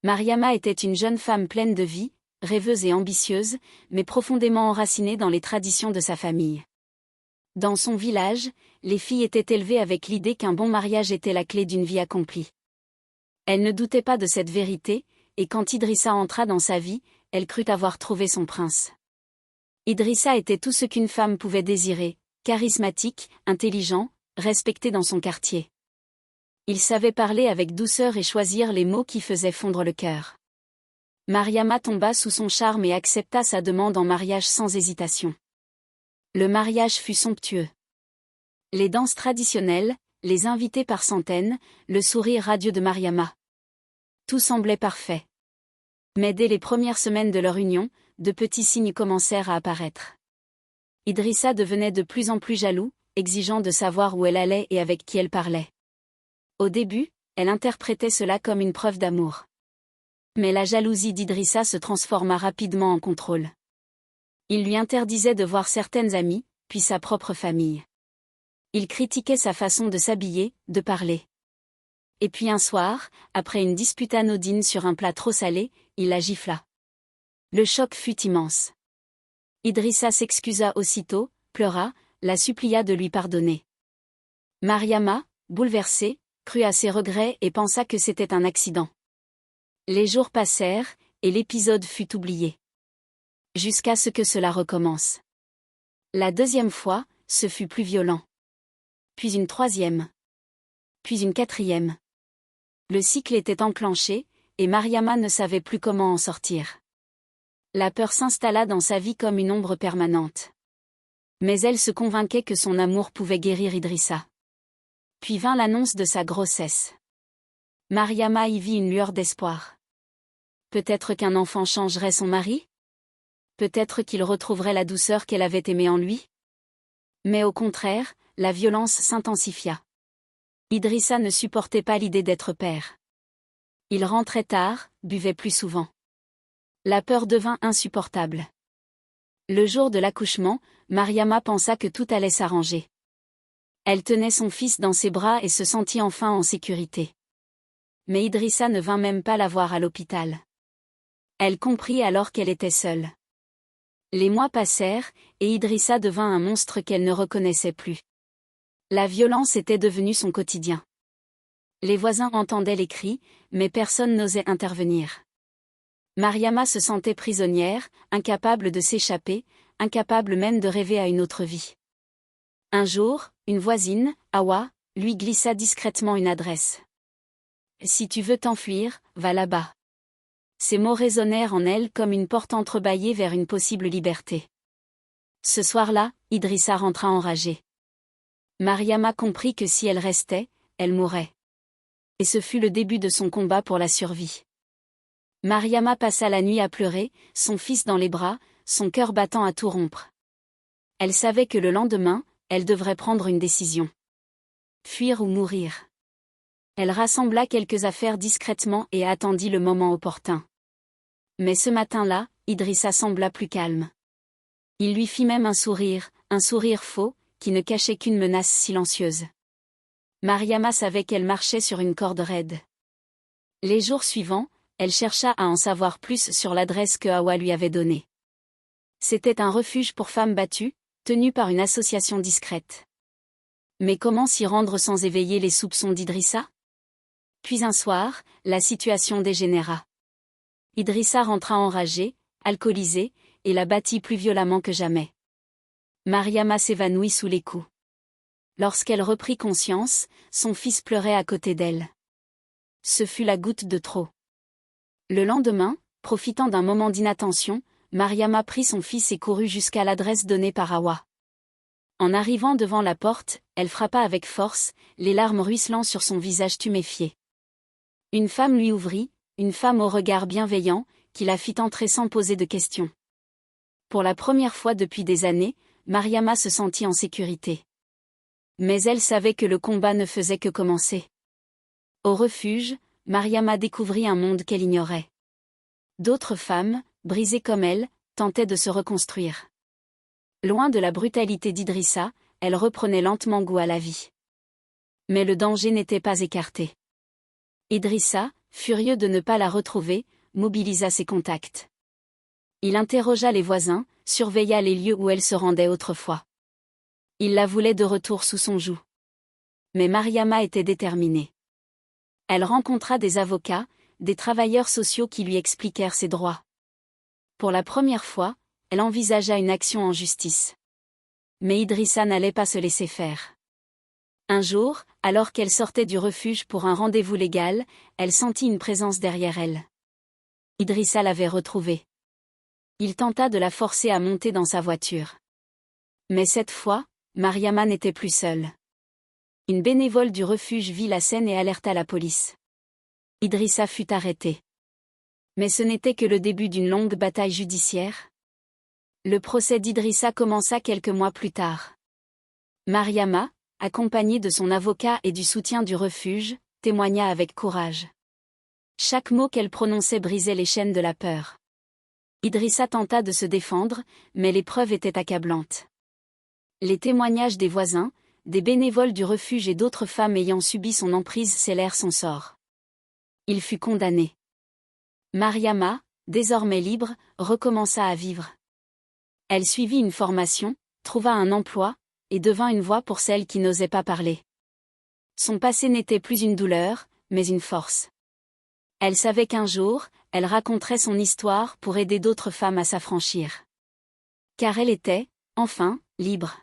Mariama était une jeune femme pleine de vie, rêveuse et ambitieuse, mais profondément enracinée dans les traditions de sa famille. Dans son village, les filles étaient élevées avec l'idée qu'un bon mariage était la clé d'une vie accomplie. Elle ne doutait pas de cette vérité, et quand Idrissa entra dans sa vie, elle crut avoir trouvé son prince. Idrissa était tout ce qu'une femme pouvait désirer, charismatique, intelligent, respecté dans son quartier. Il savait parler avec douceur et choisir les mots qui faisaient fondre le cœur. Mariama tomba sous son charme et accepta sa demande en mariage sans hésitation. Le mariage fut somptueux. Les danses traditionnelles, les invités par centaines, le sourire radieux de Mariama. Tout semblait parfait. Mais dès les premières semaines de leur union, de petits signes commencèrent à apparaître. Idrissa devenait de plus en plus jaloux, exigeant de savoir où elle allait et avec qui elle parlait. Au début, elle interprétait cela comme une preuve d'amour. Mais la jalousie d'Idrissa se transforma rapidement en contrôle. Il lui interdisait de voir certaines amies, puis sa propre famille. Il critiquait sa façon de s'habiller, de parler. Et puis un soir, après une dispute anodine sur un plat trop salé, il la gifla. Le choc fut immense. Idrissa s'excusa aussitôt, pleura, la supplia de lui pardonner. Mariama, bouleversée, crut à ses regrets et pensa que c'était un accident. Les jours passèrent, et l'épisode fut oublié. Jusqu'à ce que cela recommence. La deuxième fois, ce fut plus violent. Puis une troisième. Puis une quatrième. Le cycle était enclenché, et Mariama ne savait plus comment en sortir. La peur s'installa dans sa vie comme une ombre permanente. Mais elle se convainquait que son amour pouvait guérir Idrissa. Puis vint l'annonce de sa grossesse. Mariama y vit une lueur d'espoir. Peut-être qu'un enfant changerait son mari? Peut-être qu'il retrouverait la douceur qu'elle avait aimée en lui? Mais au contraire, la violence s'intensifia. Idrissa ne supportait pas l'idée d'être père. Il rentrait tard, buvait plus souvent. La peur devint insupportable. Le jour de l'accouchement, Mariama pensa que tout allait s'arranger. Elle tenait son fils dans ses bras et se sentit enfin en sécurité. Mais Idrissa ne vint même pas la voir à l'hôpital. Elle comprit alors qu'elle était seule. Les mois passèrent, et Idrissa devint un monstre qu'elle ne reconnaissait plus. La violence était devenue son quotidien. Les voisins entendaient les cris, mais personne n'osait intervenir. Mariama se sentait prisonnière, incapable de s'échapper, incapable même de rêver à une autre vie. Un jour, une voisine, Awa, lui glissa discrètement une adresse. « Si tu veux t'enfuir, va là-bas. » Ces mots résonnèrent en elle comme une porte entrebâillée vers une possible liberté. Ce soir-là, Idrissa rentra enragé. Mariama comprit que si elle restait, elle mourrait. Et ce fut le début de son combat pour la survie. Mariama passa la nuit à pleurer, son fils dans les bras, son cœur battant à tout rompre. Elle savait que le lendemain, elle devrait prendre une décision. Fuir ou mourir. Elle rassembla quelques affaires discrètement et attendit le moment opportun. Mais ce matin-là, Idrissa sembla plus calme. Il lui fit même un sourire faux, qui ne cachait qu'une menace silencieuse. Mariama savait qu'elle marchait sur une corde raide. Les jours suivants, elle chercha à en savoir plus sur l'adresse que Awa lui avait donnée. C'était un refuge pour femmes battues, tenu par une association discrète. Mais comment s'y rendre sans éveiller les soupçons d'Idrissa? Puis un soir, la situation dégénéra. Idrissa rentra enragé, alcoolisé, et la battit plus violemment que jamais. Mariama s'évanouit sous les coups. Lorsqu'elle reprit conscience, son fils pleurait à côté d'elle. Ce fut la goutte de trop. Le lendemain, profitant d'un moment d'inattention, Mariama prit son fils et courut jusqu'à l'adresse donnée par Awa. En arrivant devant la porte, elle frappa avec force, les larmes ruisselant sur son visage tuméfié. Une femme lui ouvrit, une femme au regard bienveillant, qui la fit entrer sans poser de questions. Pour la première fois depuis des années, Mariama se sentit en sécurité. Mais elle savait que le combat ne faisait que commencer. Au refuge, Mariama découvrit un monde qu'elle ignorait. D'autres femmes, brisées comme elle, tentaient de se reconstruire. Loin de la brutalité d'Idrissa, elle reprenait lentement goût à la vie. Mais le danger n'était pas écarté. Idrissa, furieux de ne pas la retrouver, mobilisa ses contacts. Il interrogea les voisins, surveilla les lieux où elle se rendait autrefois. Il la voulait de retour sous son joug. Mais Mariama était déterminée. Elle rencontra des avocats, des travailleurs sociaux qui lui expliquèrent ses droits. Pour la première fois, elle envisagea une action en justice. Mais Idrissa n'allait pas se laisser faire. Un jour, alors qu'elle sortait du refuge pour un rendez-vous légal, elle sentit une présence derrière elle. Idrissa l'avait retrouvée. Il tenta de la forcer à monter dans sa voiture. Mais cette fois, Mariama n'était plus seule. Une bénévole du refuge vit la scène et alerta la police. Idrissa fut arrêté. Mais ce n'était que le début d'une longue bataille judiciaire. Le procès d'Idrissa commença quelques mois plus tard. Mariama, accompagnée de son avocat et du soutien du refuge, témoigna avec courage. Chaque mot qu'elle prononçait brisait les chaînes de la peur. Idrissa tenta de se défendre, mais les preuves étaient accablantes. Les témoignages des voisins, des bénévoles du refuge et d'autres femmes ayant subi son emprise scellèrent son sort. Il fut condamné. Mariama, désormais libre, recommença à vivre. Elle suivit une formation, trouva un emploi, et devint une voix pour celles qui n'osaient pas parler. Son passé n'était plus une douleur, mais une force. Elle savait qu'un jour, elle raconterait son histoire pour aider d'autres femmes à s'affranchir. Car elle était, enfin, libre.